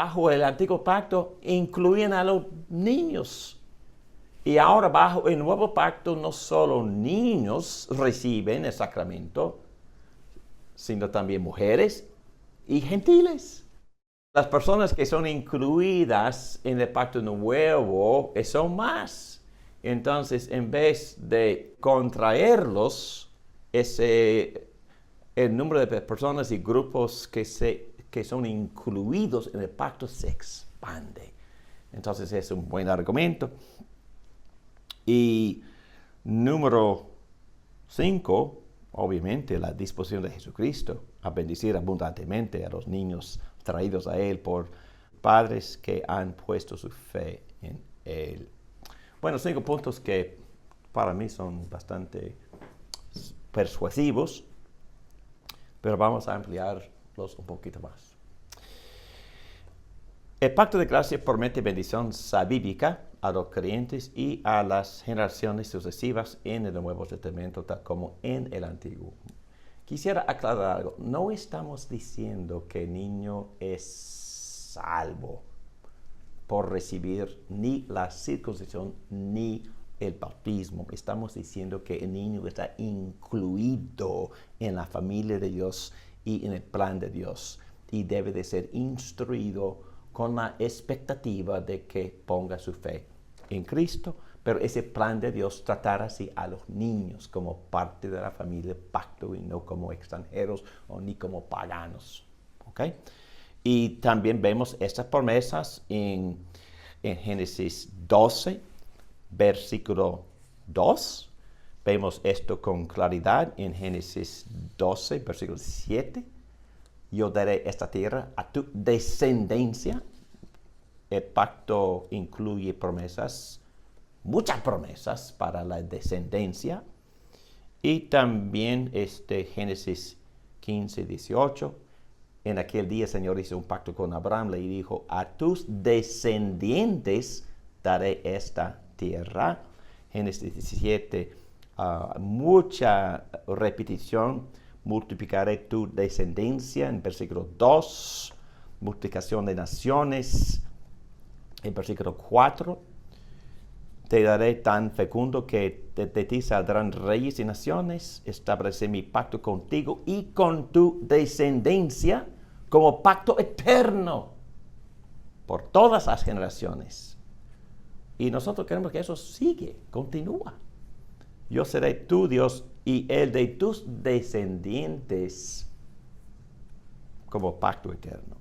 bajo el antiguo pacto incluían a los niños. Y ahora bajo el nuevo pacto no solo niños reciben el sacramento, sino también mujeres y gentiles. Las personas que son incluidas en el pacto nuevo son más. Entonces, en vez de contraerlos, el número de personas y grupos que son incluidos en el pacto se expande. Entonces, es un buen argumento. Y número 5, obviamente, la disposición de Jesucristo a bendecir abundantemente a los niños traídos a Él por padres que han puesto su fe en Él. Bueno, 5 puntos que para mí son bastante persuasivos, pero vamos a ampliarlos un poquito más. El pacto de gracia promete bendición salvífica a los creyentes y a las generaciones sucesivas en el Nuevo Testamento, tal como en el Antiguo. Quisiera aclarar algo. No estamos diciendo que el niño es salvo por recibir ni la circuncisión ni el bautismo. Estamos diciendo que el niño está incluido en la familia de Dios y en el plan de Dios y debe de ser instruido con la expectativa de que ponga su fe en Cristo, pero ese plan de Dios tratar así a los niños como parte de la familia del pacto y no como extranjeros o ni como paganos. ¿Okay? Y también vemos estas promesas en Génesis 12, versículo 2. Vemos esto con claridad en Génesis 12, versículo 7. Yo daré esta tierra a tu descendencia. El pacto incluye promesas, muchas promesas para la descendencia. Y también Génesis 15, 18. En aquel día el Señor hizo un pacto con Abraham, le dijo, a tus descendientes daré esta tierra. Génesis 17, mucha repetición. Multiplicaré tu descendencia en versículo 2, multiplicación de naciones en versículo 4. Te daré tan fecundo que de ti saldrán reyes y naciones. Estableceré mi pacto contigo y con tu descendencia como pacto eterno por todas las generaciones. Y nosotros queremos que eso sigue, continúa. Yo seré tu Dios y el de tus descendientes como pacto eterno.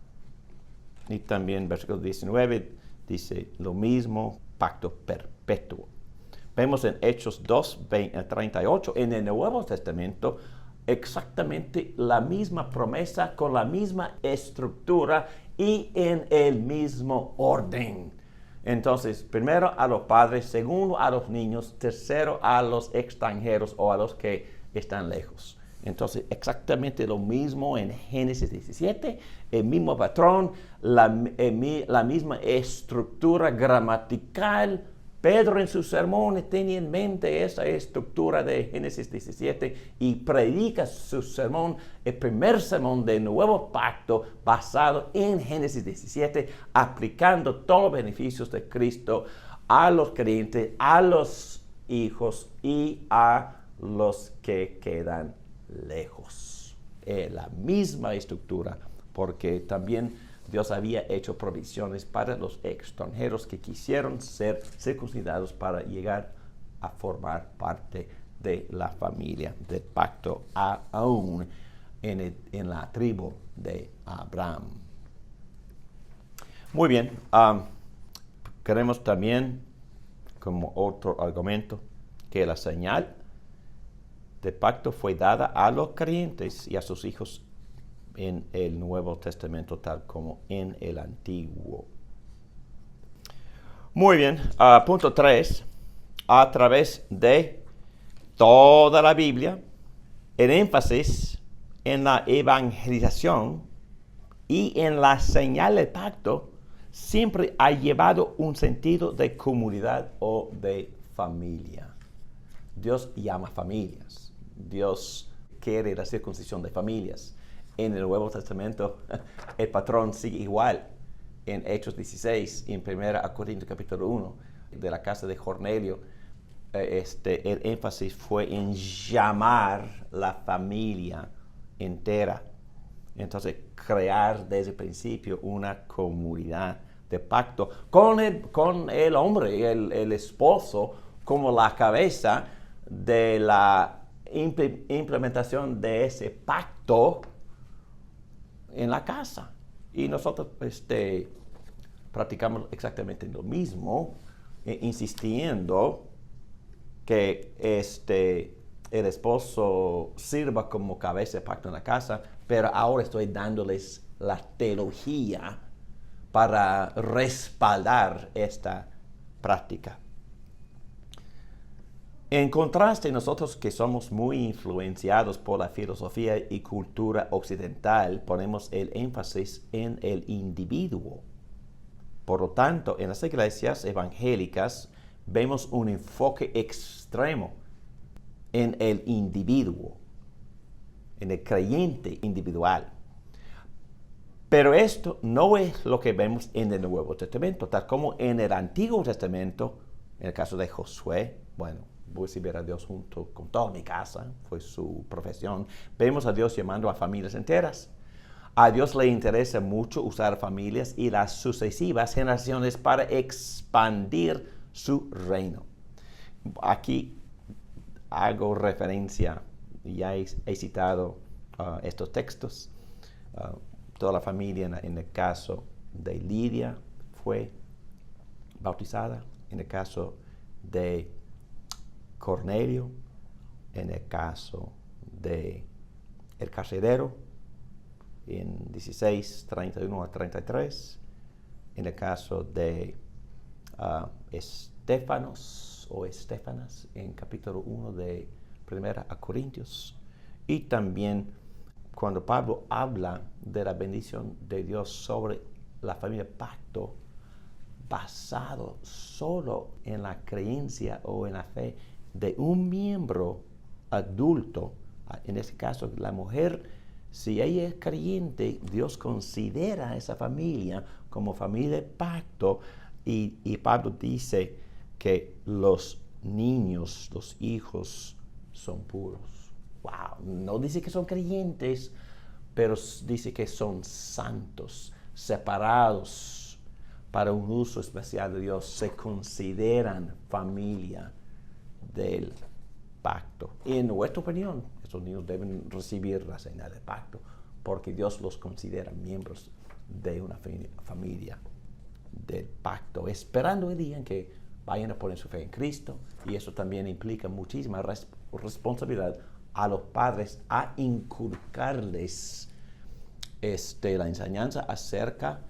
Y también versículo 19 dice lo mismo, pacto perpetuo. Vemos en Hechos 2, 38, en el Nuevo Testamento, exactamente la misma promesa con la misma estructura y en el mismo orden. Entonces, primero a los padres, segundo a los niños, tercero a los extranjeros o a los que están lejos. Entonces, exactamente lo mismo en Génesis 17, el mismo patrón, la misma estructura gramatical. Pedro en sus sermones tenía en mente esa estructura de Génesis 17 y predica su sermón, el primer sermón del nuevo pacto basado en Génesis 17, aplicando todos los beneficios de Cristo a los creyentes, a los hijos y a los que quedan lejos. La misma estructura, porque también Dios había hecho provisiones para los extranjeros que quisieron ser circuncidados para llegar a formar parte de la familia del pacto, aún en la tribu de Abraham. Muy bien, queremos también, como otro argumento, que la señal del pacto fue dada a los creyentes y a sus hijos en el Nuevo Testamento, tal como en el Antiguo. Muy bien, punto 3. A través de toda la Biblia, el énfasis en la evangelización y en la señal del pacto siempre ha llevado un sentido de comunidad o de familia. Dios llama familias. Dios quiere la circuncisión de familias. En el Nuevo Testamento el patrón sigue igual. en Hechos 16 y en 1 Corintios capítulo 1 de la casa de Cornelio, el énfasis fue en llamar la familia entera. Entonces, crear desde el principio una comunidad de pacto con el hombre, el esposo, como la cabeza de la implementación de ese pacto en la casa. Y nosotros practicamos exactamente lo mismo, insistiendo que el esposo sirva como cabeza de pacto en la casa, pero ahora estoy dándoles la teología para respaldar esta práctica. En contraste, nosotros que somos muy influenciados por la filosofía y cultura occidental, ponemos el énfasis en el individuo. Por lo tanto, en las iglesias evangélicas vemos un enfoque extremo en el individuo, en el creyente individual. Pero esto no es lo que vemos en el Nuevo Testamento, tal como en el Antiguo Testamento, en el caso de Josué, bueno, voy a servir a Dios junto con toda mi casa, fue su profesión. Vemos a Dios llamando a familias enteras. A Dios le interesa mucho usar familias y las sucesivas generaciones para expandir su reino. Aquí hago referencia, ya he citado estos textos. Toda la familia en el caso de Lidia fue bautizada, en el caso de Cornelio, en el caso de el carcelero, en 16, 31 a 33, en el caso de Estefanas, en capítulo 1 de 1 Corintios, y también cuando Pablo habla de la bendición de Dios sobre la familia pacto, basado solo en la creencia o en la fe de un miembro adulto, en este caso la mujer, si ella es creyente, Dios considera a esa familia como familia de pacto, y Pablo dice que los niños, los hijos, son puros. Wow, no dice que son creyentes, pero dice que son santos, separados para un uso especial de Dios, se consideran familia del pacto. En nuestra opinión, esos niños deben recibir la señal del pacto, porque Dios los considera miembros de una familia del pacto, esperando el día en que vayan a poner su fe en Cristo. Y eso también implica muchísima responsabilidad a los padres a inculcarles la enseñanza acerca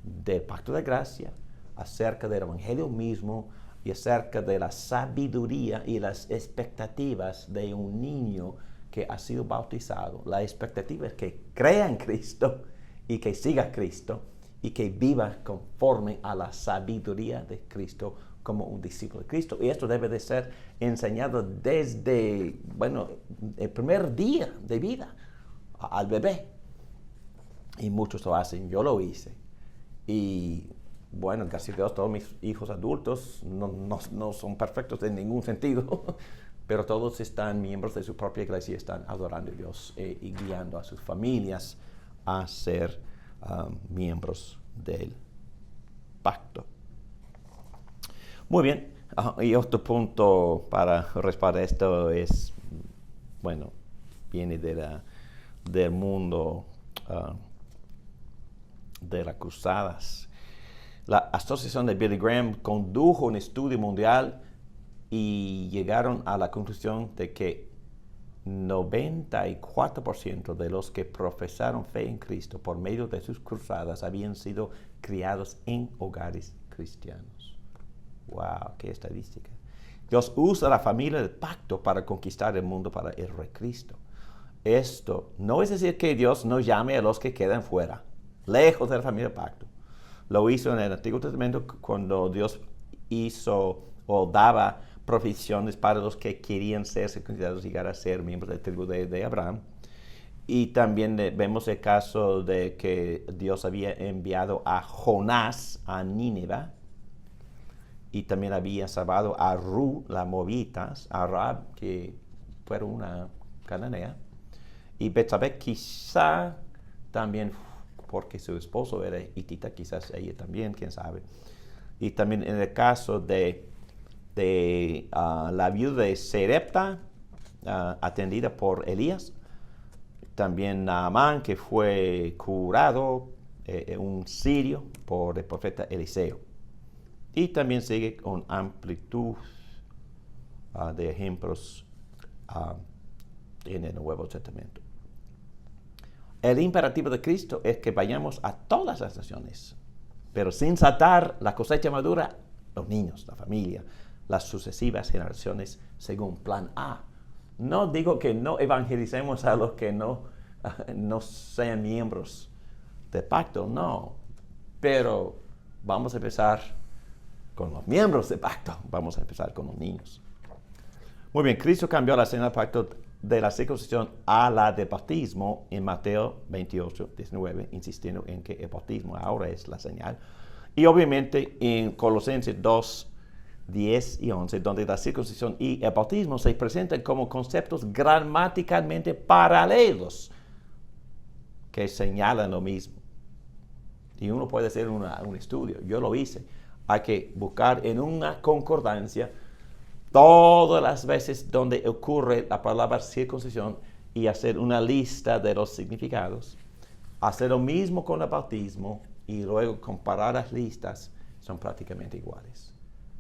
del pacto de gracia, acerca del evangelio mismo y acerca de la sabiduría y las expectativas de un niño que ha sido bautizado. La expectativa es que crea en Cristo y que siga a Cristo y que viva conforme a la sabiduría de Cristo como un discípulo de Cristo. Y esto debe de ser enseñado desde, el primer día de vida al bebé. Y muchos lo hacen, yo lo hice. Y gracias a Dios, todos mis hijos adultos no son perfectos en ningún sentido, pero todos están miembros de su propia iglesia y están adorando a Dios y guiando a sus familias a ser miembros del pacto. Muy bien, y otro punto para respaldar esto es, viene del mundo de las cruzadas. La asociación de Billy Graham condujo un estudio mundial y llegaron a la conclusión de que 94% de los que profesaron fe en Cristo por medio de sus cruzadas habían sido criados en hogares cristianos. ¡Wow! ¡Qué estadística! Dios usa la familia del pacto para conquistar el mundo para el Rey Cristo. Esto no es decir que Dios no llame a los que quedan fuera, lejos de la familia del pacto. Lo hizo en el Antiguo Testamento cuando Dios hizo o daba provisiones para los que querían ser circuncidados y llegar a ser miembros de la tribu de Abraham. Y también vemos el caso de que Dios había enviado a Jonás a Nínive. Y también había salvado a Ru, la moabitas, a Rahab, que fue una cananea. Y Betsabé quizá también, porque su esposo era hitita, quizás ella también, quién sabe. Y también en el caso de la viuda de Serepta, atendida por Elías. También Naamán, que fue curado, un sirio, por el profeta Eliseo. Y también sigue con amplitud de ejemplos en el Nuevo Testamento. El imperativo de Cristo es que vayamos a todas las naciones, pero sin saltar la cosecha madura, los niños, la familia, las sucesivas generaciones según plan A. No digo que no evangelicemos a los que no sean miembros del pacto, no. Pero vamos a empezar con los miembros del pacto. Vamos a empezar con los niños. Muy bien, Cristo cambió la señal del pacto de la circuncisión a la de bautismo en Mateo 28, 19, insistiendo en que el bautismo ahora es la señal. Y obviamente en Colosenses 2, 10 y 11, donde la circuncisión y el bautismo se presentan como conceptos gramaticalmente paralelos que señalan lo mismo. Y uno puede hacer un estudio, yo lo hice. Hay que buscar en una concordancia todas las veces donde ocurre la palabra circuncisión y hacer una lista de los significados. Hacer lo mismo con el bautismo y luego comparar las listas, son prácticamente iguales.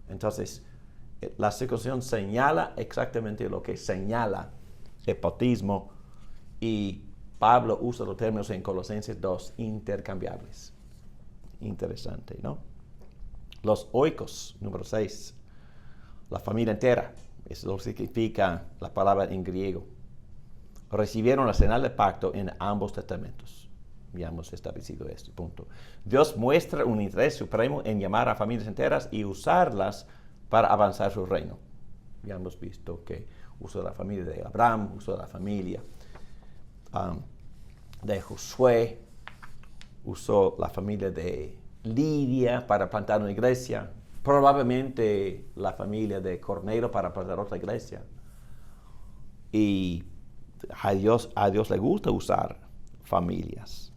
Entonces, la circuncisión señala exactamente lo que señala el bautismo y Pablo usa los términos en Colosenses 2 intercambiables. Interesante, ¿no? Los oikos, número 6, la familia entera, eso lo significa la palabra en griego. Recibieron la señal del pacto en ambos testamentos. Ya hemos establecido este punto. Dios muestra un interés supremo en llamar a familias enteras y usarlas para avanzar su reino. Ya hemos visto que usó la familia de Abraham, usó la familia de Josué, usó la familia de Lidia para plantar una iglesia, probablemente la familia de Cornelio para plantar otra iglesia. Y a Dios le gusta usar familias.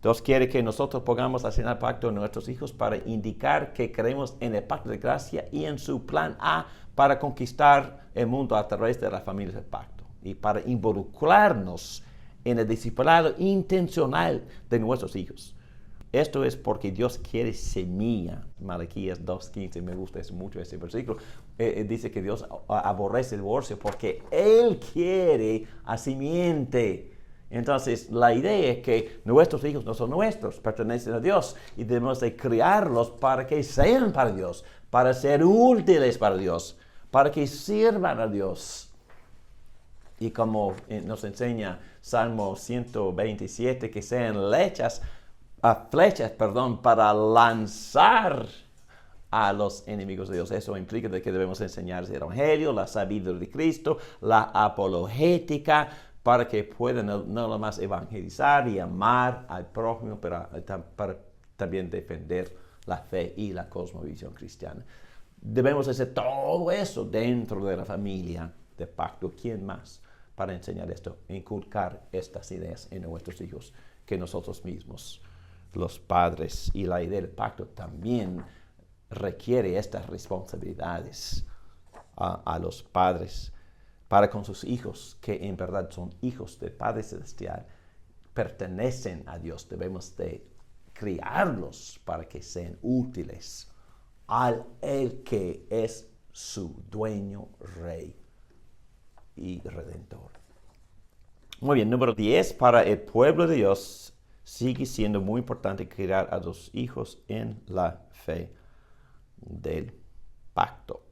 Dios quiere que nosotros pongamos la señal del pacto en nuestros hijos para indicar que creemos en el pacto de gracia y en su plan A para conquistar el mundo a través de las familias del pacto y para involucrarnos en el discipulado intencional de nuestros hijos. Esto es porque Dios quiere semilla. Malaquías 2:15, me gusta mucho ese versículo. Dice que Dios aborrece el divorcio porque Él quiere a simiente. Entonces, la idea es que nuestros hijos no son nuestros, pertenecen a Dios y debemos de criarlos para que sean para Dios, para ser útiles para Dios, para que sirvan a Dios. Y como nos enseña Salmo 127, que sean flechas, para lanzar a los enemigos de Dios. Eso implica de que debemos enseñarles el Evangelio, la sabiduría de Cristo, la apologética, para que puedan no nomás evangelizar y amar al prójimo, pero para también defender la fe y la cosmovisión cristiana. Debemos hacer todo eso dentro de la familia de pacto. ¿Quién más para enseñar esto? Inculcar estas ideas en nuestros hijos que nosotros mismos, los padres, y la idea del pacto también requiere estas responsabilidades a los padres para con sus hijos, que en verdad son hijos del Padre Celestial, pertenecen a Dios. Debemos de criarlos para que sean útiles al el que es su dueño, rey y redentor. Muy bien, número 10, para el pueblo de Dios sigue siendo muy importante criar a los hijos en la fe del pacto.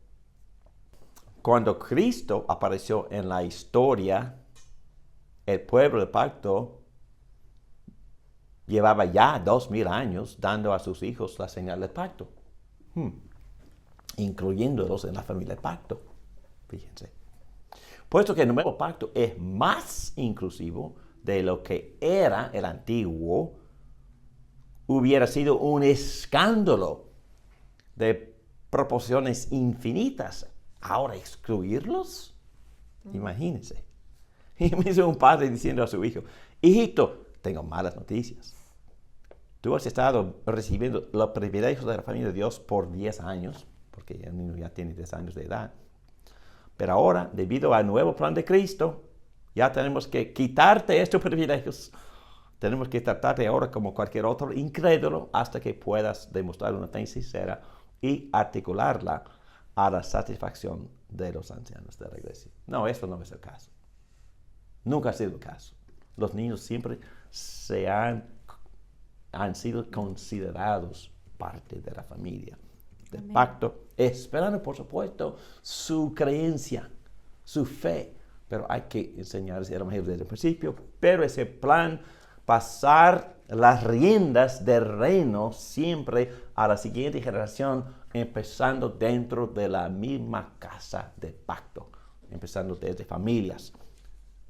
Cuando Cristo apareció en la historia, el pueblo del pacto llevaba ya 2000 años dando a sus hijos la señal del pacto, incluyéndolos en la familia del pacto. Fíjense. Puesto que el nuevo pacto es más inclusivo de lo que era el antiguo, hubiera sido un escándalo de proporciones infinitas. Ahora, ¿excluirlos? Imagínense. Y me hizo un padre diciendo a su hijo, hijito, tengo malas noticias. Tú has estado recibiendo los privilegios de la familia de Dios por 10 años, porque el niño ya tiene 10 años de edad. Pero ahora, debido al nuevo plan de Cristo, ya tenemos que quitarte estos privilegios. Tenemos que tratarte ahora como cualquier otro incrédulo hasta que puedas demostrar una fe sincera y articularla a la satisfacción de los ancianos de la iglesia. No, esto no es el caso. Nunca ha sido el caso. Los niños siempre han sido considerados parte de la familia del pacto, esperando, por supuesto, su creencia, su fe. Pero hay que enseñarles el Evangelio desde el principio. Pero ese plan, pasar las riendas del reino siempre a la siguiente generación, empezando dentro de la misma casa del pacto, empezando desde familias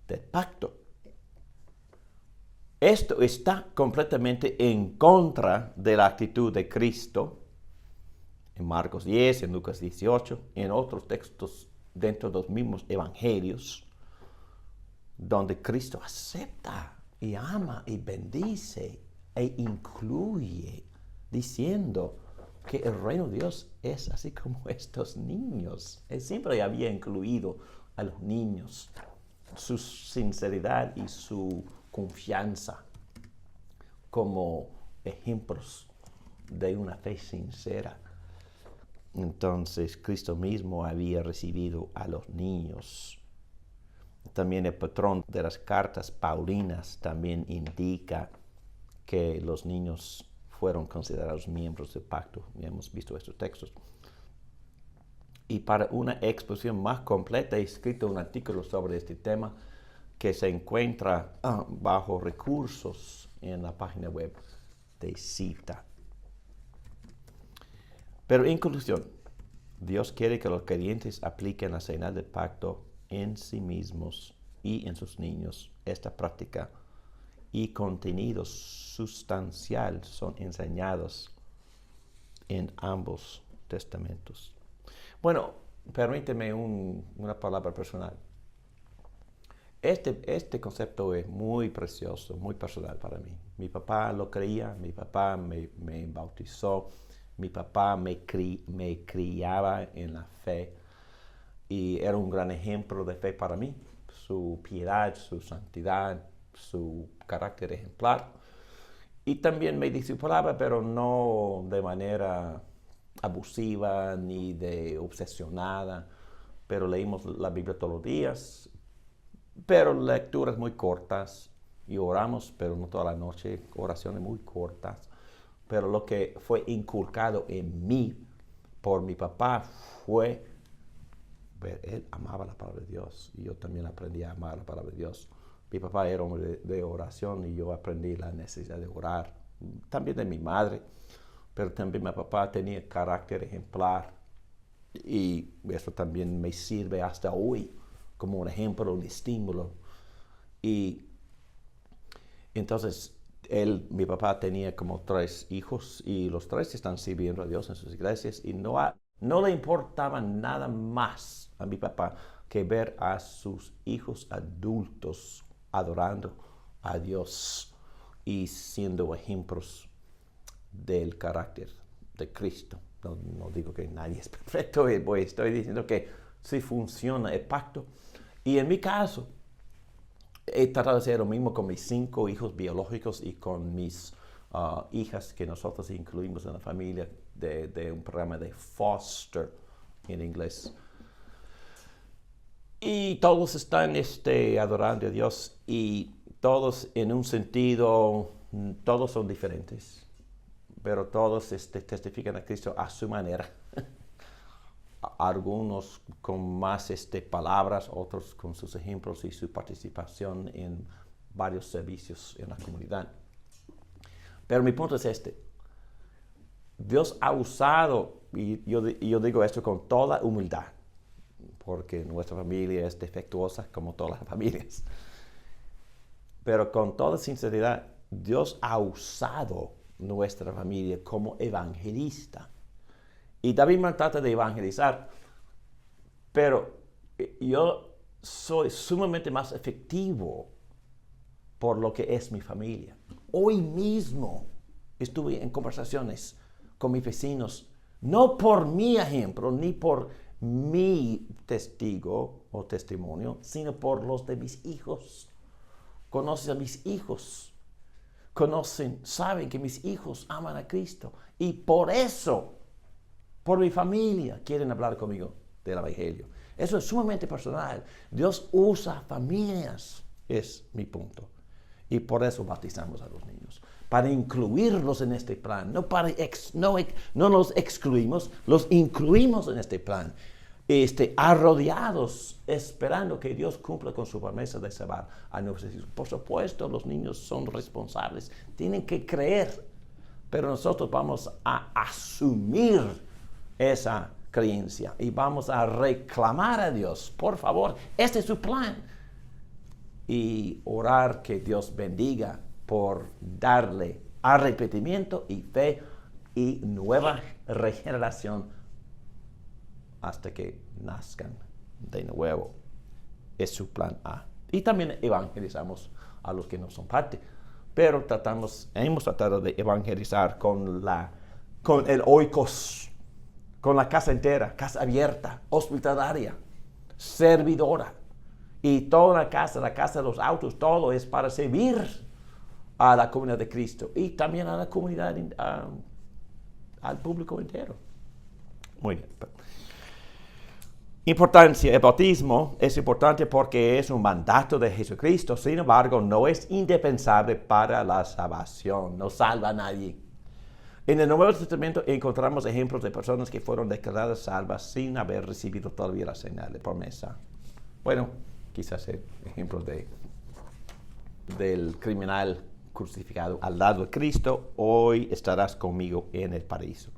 del pacto. Esto está completamente en contra de la actitud de Cristo en Marcos 10, en Lucas 18, en otros textos dentro de los mismos evangelios, donde Cristo acepta y ama y bendice e incluye, diciendo que el reino de Dios es así como estos niños. Él siempre había incluido a los niños, su sinceridad y su confianza como ejemplos de una fe sincera. Entonces, Cristo mismo había recibido a los niños. También el patrón de las cartas paulinas también indica que los niños fueron considerados miembros del pacto. Ya hemos visto estos textos. Y para una exposición más completa he escrito un artículo sobre este tema que se encuentra bajo recursos en la página web de CITA. Pero en conclusión, Dios quiere que los creyentes apliquen la señal del pacto en sí mismos y en sus niños. Esta práctica y contenido sustancial son enseñados en ambos testamentos. Bueno, permíteme una palabra personal. Este concepto es muy precioso, muy personal para mí. Mi papá lo creía, mi papá me bautizó, mi papá me criaba en la fe y era un gran ejemplo de fe para mí. Su piedad, su santidad, su carácter ejemplar. Y también me discipulaba, pero no de manera abusiva ni de obsesionada. Pero leímos la Biblia todos los días, pero lecturas muy cortas. Y oramos, pero no toda la noche, oraciones muy cortas. Pero lo que fue inculcado en mí por mi papá fue, él amaba la palabra de Dios y yo también aprendí a amar la palabra de Dios. Mi papá era hombre de oración y yo aprendí la necesidad de orar. También de mi madre, pero también mi papá tenía carácter ejemplar y eso también me sirve hasta hoy como un ejemplo, un estímulo. Y entonces mi papá tenía como 3 hijos y los 3 están sirviendo a Dios en sus iglesias y no le importaba nada más a mi papá que ver a sus hijos adultos adorando a Dios y siendo ejemplos del carácter de Cristo. No digo que nadie es perfecto, estoy diciendo que sí funciona el pacto. Y en mi caso, he tratado de hacer lo mismo con mis 5 hijos biológicos y con mis hijas que nosotros incluimos en la familia de un programa de foster en inglés. Y todos están adorando a Dios y todos en un sentido, todos son diferentes, pero todos testifican a Cristo a su manera. Algunos con más palabras, otros con sus ejemplos y su participación en varios servicios en la comunidad. Pero mi punto es Dios ha usado, y yo digo esto con toda humildad, porque nuestra familia es defectuosa como todas las familias. Pero con toda sinceridad, Dios ha usado nuestra familia como evangelista. Y David me trata de evangelizar, pero yo soy sumamente más efectivo por lo que es mi familia. Hoy mismo estuve en conversaciones con mis vecinos, no por mi ejemplo, ni por mi testigo o testimonio, sino por los de mis hijos. Conocen a mis hijos, saben que mis hijos aman a Cristo, y por eso, por mi familia, quieren hablar conmigo del Evangelio. Eso es sumamente personal. Dios usa familias, es mi punto. Y por eso bautizamos a los niños, para incluirlos en este plan. No los excluimos, los incluimos en este plan. Arrodeados, esperando que Dios cumpla con su promesa de salvar a nuestros hijos. Por supuesto, los niños son responsables, tienen que creer, pero nosotros vamos a asumir esa creencia y vamos a reclamar a Dios, por favor, este es su plan, y orar que Dios bendiga por darle arrepentimiento y fe y nueva regeneración hasta que nazcan de nuevo. Es su plan A. Y también evangelizamos a los que no son parte, pero hemos tratado de evangelizar con el oikos, con la casa entera, casa abierta, hospitalaria, servidora, y toda la casa de los autos, todo es para servir a la comunidad de Cristo y también a la comunidad, al público entero. Muy bien. Importancia. El bautismo es importante porque es un mandato de Jesucristo. Sin embargo, no es indispensable para la salvación. No salva a nadie. En el Nuevo Testamento encontramos ejemplos de personas que fueron declaradas salvas sin haber recibido todavía la señal de promesa. Bueno, quizás ejemplos del criminal crucificado al lado de Cristo. Hoy estarás conmigo en el paraíso.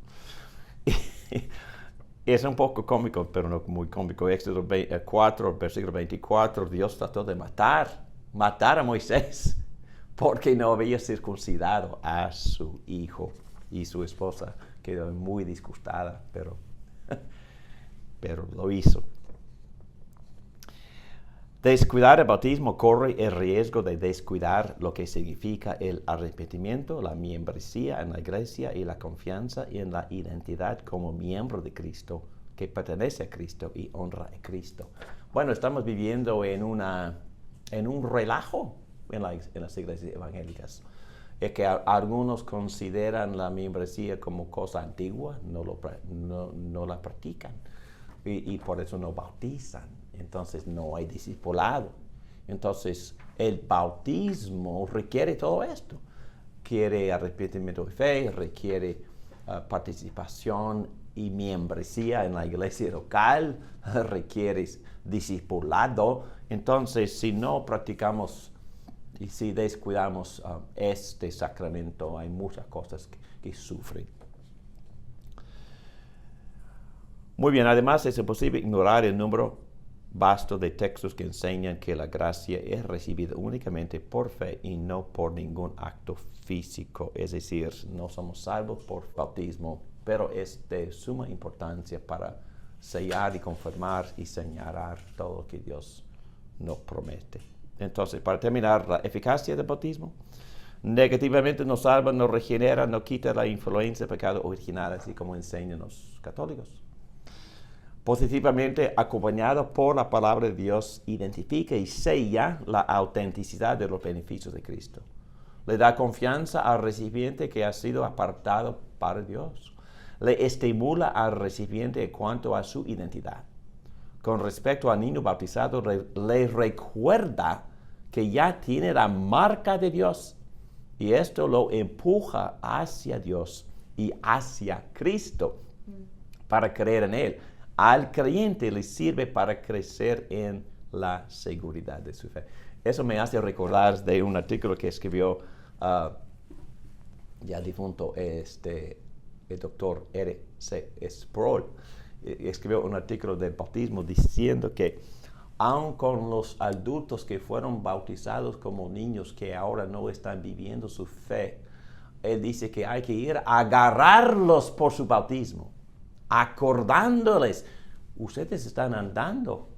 Es un poco cómico, pero no muy cómico. Éxodo 4, versículo 24, Dios trató de matar a Moisés porque no había circuncidado a su hijo, y su esposa quedó muy disgustada, pero lo hizo. Descuidar el bautismo corre el riesgo de descuidar lo que significa el arrepentimiento, la membresía en la iglesia y la confianza en la identidad como miembro de Cristo, que pertenece a Cristo y honra a Cristo. Bueno, estamos viviendo en un relajo en las iglesias evangélicas. Es que algunos consideran la membresía como cosa antigua, no la practican y por eso no bautizan. Entonces no hay discipulado. Entonces el bautismo requiere todo esto. Quiere arrepentimiento de fe, requiere participación y membresía en la iglesia local, requiere discipulado. Entonces, si no practicamos y si descuidamos este sacramento, hay muchas cosas que sufren. Muy bien, además es imposible ignorar el número vasto de textos que enseñan que la gracia es recibida únicamente por fe y no por ningún acto físico. Es decir, no somos salvos por bautismo, pero es de suma importancia para sellar y confirmar y señalar todo lo que Dios nos promete. Entonces, para terminar, la eficacia del bautismo negativamente nos salva, nos regenera, nos quita la influencia del pecado original, así como enseñan los católicos. Positivamente, acompañado por la palabra de Dios, identifica y sella la autenticidad de los beneficios de Cristo. Le da confianza al recipiente que ha sido apartado para Dios. Le estimula al recipiente en cuanto a su identidad. Con respecto al niño bautizado, le recuerda que ya tiene la marca de Dios, y esto lo empuja hacia Dios y hacia Cristo para creer en Él. Al creyente le sirve para crecer en la seguridad de su fe. Eso me hace recordar de un artículo que escribió ya difunto el doctor R.C. Sproul. escribió un artículo del bautismo diciendo que aun con los adultos que fueron bautizados como niños que ahora no están viviendo su fe, él dice que hay que ir a agarrarlos por su bautismo, acordándoles, ustedes están andando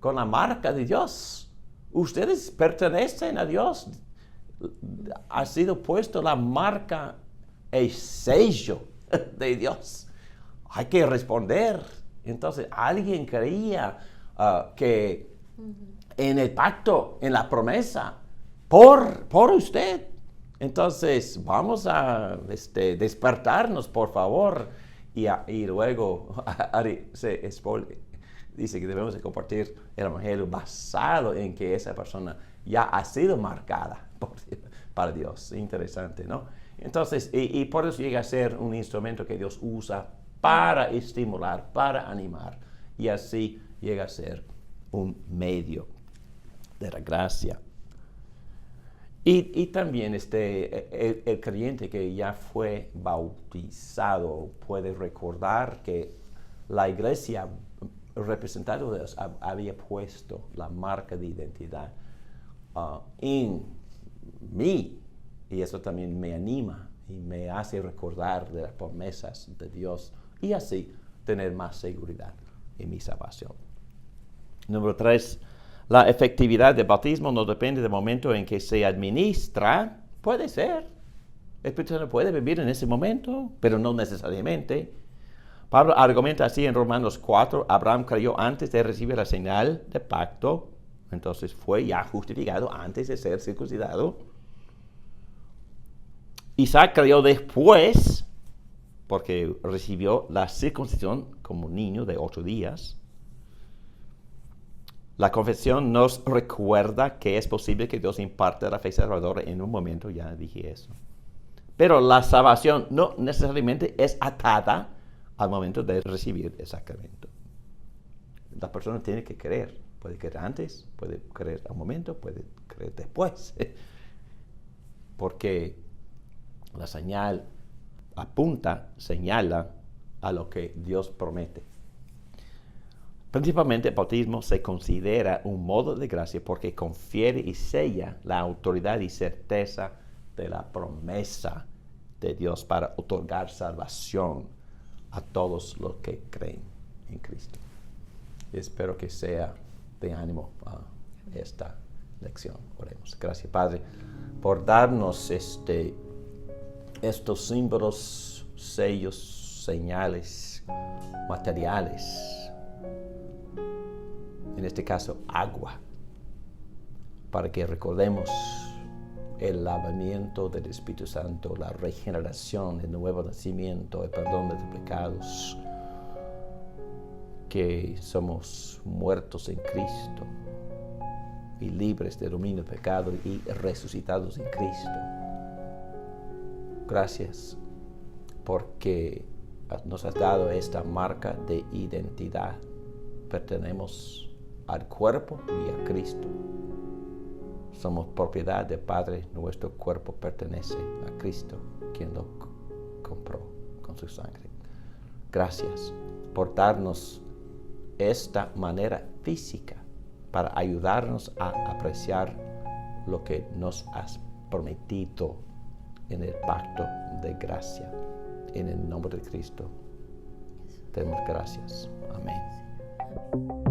con la marca de Dios, ustedes pertenecen a Dios, ha sido puesto la marca, el sello de Dios. Hay que responder. Entonces, alguien creía que en el pacto, en la promesa, por usted. Entonces, vamos a despertarnos, por favor. Y luego Ari dice que debemos de compartir el evangelio basado en que esa persona ya ha sido marcada para Dios. Interesante, ¿no? Entonces, y por eso llega a ser un instrumento que Dios usa para estimular, para animar. Y así llega a ser un medio de la gracia. Y también el creyente que ya fue bautizado puede recordar que la iglesia representando a Dios había puesto la marca de identidad en mí, y eso también me anima y me hace recordar de las promesas de Dios y así tener más seguridad en mi salvación. Número 3, la efectividad del bautismo no depende del momento en que se administra. Puede ser, el Espíritu Santo puede vivir en ese momento, pero no necesariamente. Pablo argumenta así en Romanos 4, Abraham creyó antes de recibir la señal de pacto, entonces fue ya justificado antes de ser circuncidado. Isaac creyó después, porque recibió la circuncisión como niño de 8 días. La confesión nos recuerda que es posible que Dios imparte la fe salvadora en un momento, ya dije eso. Pero la salvación no necesariamente es atada al momento de recibir el sacramento. La persona tiene que creer. Puede creer antes, puede creer al momento, puede creer después. Porque la señal señala a lo que Dios promete. Principalmente el bautismo se considera un modo de gracia porque confiere y sella la autoridad y certeza de la promesa de Dios para otorgar salvación a todos los que creen en Cristo. Espero que sea de ánimo a esta lección. Oremos. Gracias, Padre, por darnos estos símbolos, sellos, señales, materiales. En este caso, agua, para que recordemos el lavamiento del Espíritu Santo, la regeneración, el nuevo nacimiento, el perdón de los pecados, que somos muertos en Cristo y libres del dominio del pecado y resucitados en Cristo. Gracias porque nos has dado esta marca de identidad. Pertenecemos al cuerpo y a Cristo. Somos propiedad del Padre. Nuestro cuerpo pertenece a Cristo, quien lo compró con su sangre. Gracias por darnos esta manera física para ayudarnos a apreciar lo que nos has prometido en el pacto de gracia. En el nombre de Cristo, te damos gracias. Amén.